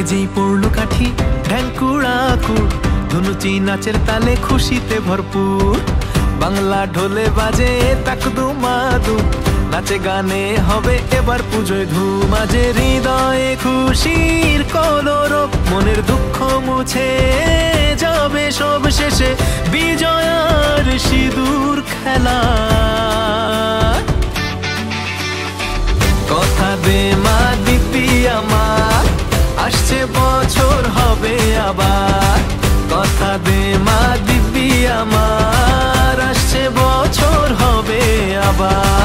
ঢাকে যেই পড়লো কাঠি ঢ্যাঙ্কুড়াকুড়, ধুনুচি নাচের তালে খুশিতে ভরপুর। বাংলা ঢোলে বাজে তাকদু মাদু, নাচে গানে হবে এবার পুজোয় ধুম। আজে হৃদয়ে খুশির কলরব, মনের দুঃখ মুছে যাবে সব শেষে বিজয়ার সিঁদুর খেলা। কথা দে মা দিবি আমার, আসছে বছর হবে আবার। কথা দে মা দিবি আমার, আসছে বছর হবে আবার।